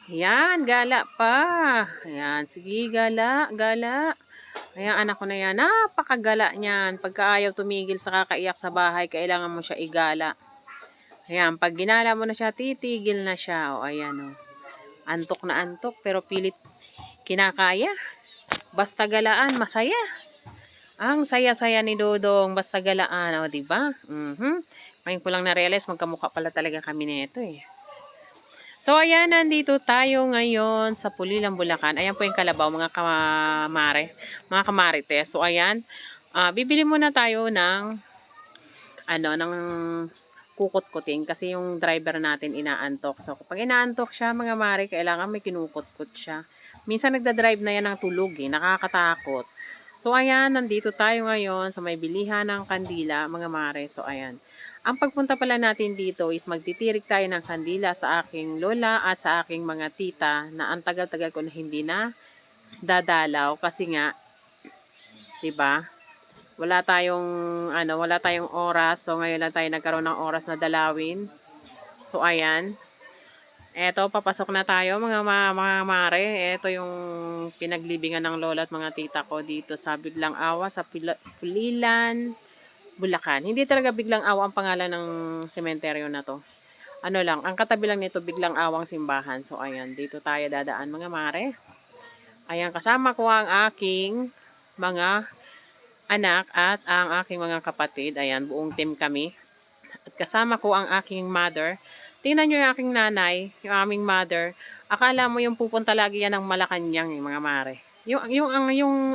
Yan, gala pa. Ayan, sige, gala, gala. Ayan, anak ko na yan. Napakagala niyan. Pagka ayaw tumigil sa kakaiyak sa bahay, kailangan mo siya igala. Ayan, pag ginala mo na siya, titigil na siya. O, ayan, o. Antok na antok, pero pilit kinakaya. Basta galaan, masaya. Ang saya-saya ni Dodong, basta galaan. O, diba? Ngayon ko lang na-realize, magkamukha pala talaga kami nito eh. So, ayan, nandito tayo ngayon sa Pulilan, Bulacan. Ayan po yung kalabaw, mga kamare, mga kamarites. So, ayan, bibili muna tayo ng, ng kukot-kuting kasi yung driver natin inaantok. So, kapag inaantok siya, mga mare, kailangan may kinukot-kot siya. Minsan nagda-drive na yan ng tulog eh, nakakatakot. So, ayan, nandito tayo ngayon sa may bilihan ng kandila, mga mare. So, ayan. Ang pagpunta pala natin dito is magtitirik tayo ng kandila sa aking lola at sa aking mga tita na ang tagal-tagal ko na hindi na dadalaw kasi nga, 'di ba? Wala tayong oras. So ngayon lang tayo nagkaroon ng oras na dalawin. So ayan. Eto, papasok na tayo mga mare. Eto yung pinaglibingan ng lola at mga tita ko dito sa Biglang Awa sa Pulilan, Bulacan. Hindi talaga Biglang Awa ang pangalan ng sementeryo na to. Ano lang, ang katabi lang nito Biglang Awang Simbahan. So ayan, dito tayo dadaan mga mare. Ayan, kasama ko ang aking mga anak at ang aking mga kapatid. Ayan, buong team kami. At kasama ko ang aking mother. Tingnan nyo yung aking nanay, yung aming mother. Akala mo yung pupunta lagi yan ng Malacanang, yung mga mare. Yung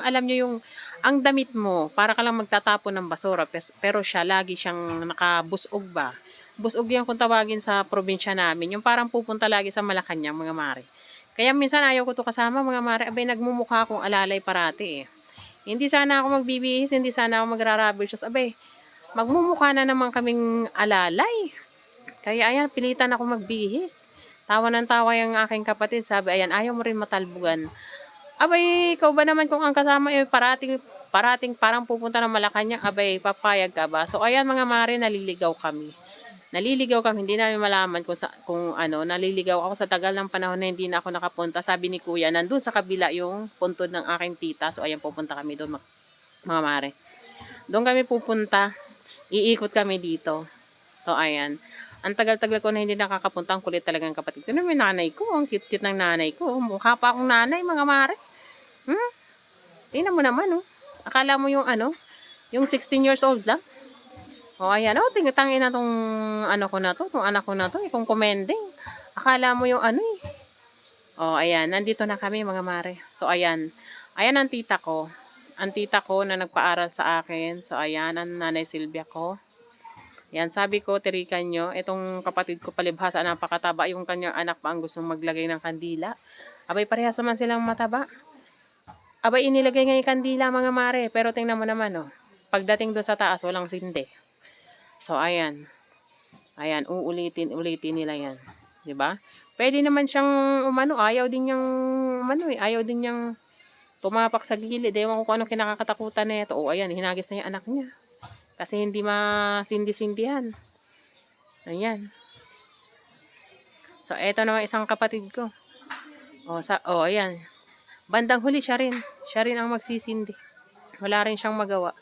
alam nyo yung ang damit mo, para ka lang magtatapon ng basura, pero siya lagi siyang nakabusog ba? Busog yan kung tawagin sa probinsya namin. Yung parang pupunta lagi sa Malacanang, mga mare. Kaya minsan ayaw ko to kasama, mga mare. Abay, nagmumukha akong alalay parati eh. Hindi sana ako magbibihis, hindi sana ako magrarabble shoes. Abay, magmumukha na naman kaming alalay. Kaya ayan, pilitan ako magbihis. Tawa ng tawa yung aking kapatid. Sabi, ayan, ayaw mo rin matalbugan. Abay, ikaw ba naman kung ang kasama ay parating parang pupunta ng Malacanang, abay, papayag ka ba? So, ayan mga mare, naliligaw kami. Hindi namin malaman naliligaw ako sa tagal ng panahon na hindi na ako nakapunta. Sabi ni Kuya, nandun sa kabila yung puntod ng aking tita. So, ayan, pupunta kami doon, mga mare. Doon kami pupunta. Iikot kami dito. So, ayan. Ang tagal-tagal ko na hindi nakakapunta. Ang kulit talagang kapatid. Ito naman yung nanay ko. Ang cute-cute ng nanay ko. Mukha pa akong nanay, mga mare. Tingnan mo naman, oh. Akala mo yung yung 16 years old lang. O, ayan, oh, tingatangin na tong tong anak ko na to, kung commending. Akala mo yung eh. O, ayan, nandito na kami, mga mare. So, ayan. Ayan ang tita ko. Ang tita ko na nagpaaral sa akin. So, ayan, ang nanay Silvia ko. Yan, sabi ko, tirikan nyo, itong kapatid ko palibhasa, napakataba, yung kanyang anak pa ang gustong maglagay ng kandila. Abay, parehas naman silang mataba. Abay, inilagay nga yung kandila, mga mare. Pero tingnan mo naman, oh. Pagdating doon sa taas, walang sindi. So, ayan. Ayan, ulitin nila yan. 'Di ba? Pwede naman siyang ayaw din niyang tumapak sa gilid. Ewan ko kung anong kinakatakutan nito. O, ayan, hinagis na yung anak niya. Kasi hindi masindi-sindihan. Ayan. So, eto naman isang kapatid ko. Ayan. Bandang huli siya rin. Siya rin ang magsisindi. Wala rin siyang magawa.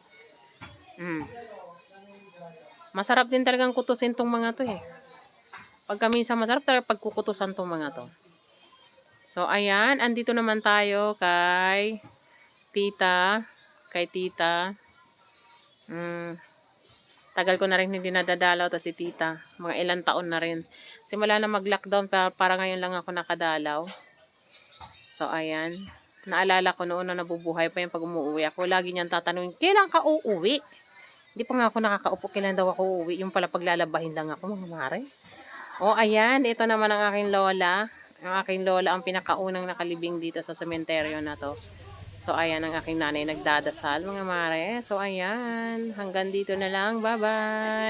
Masarap din talagang kutusin tong mga to eh. Pagka minsan masarap talaga pagkukutusan tong mga to. So, ayan. Andito naman tayo kay tita. Tagal ko na rin hindi nadadalaw to si tita. Mga ilang taon na rin. Simula na mag-lockdown, para ngayon lang ako nakadalaw. So, ayan. Naalala ko noon na nabubuhay pa yung pag umuwi ako. Lagi niyang tatanungin, kailan ka uuwi? Hindi pa nga ako nakakaupo, kailan daw ako uuwi. Yung pala paglalabahin lang ako, mga mare. O, ayan. Ito naman ang aking lola. Ang aking lola ang pinakaunang nakalibing dito sa sementeryo na to. So, ayan ang aking nanay nagdadasal, mga mare. So, ayan. Hanggang dito na lang. Bye-bye!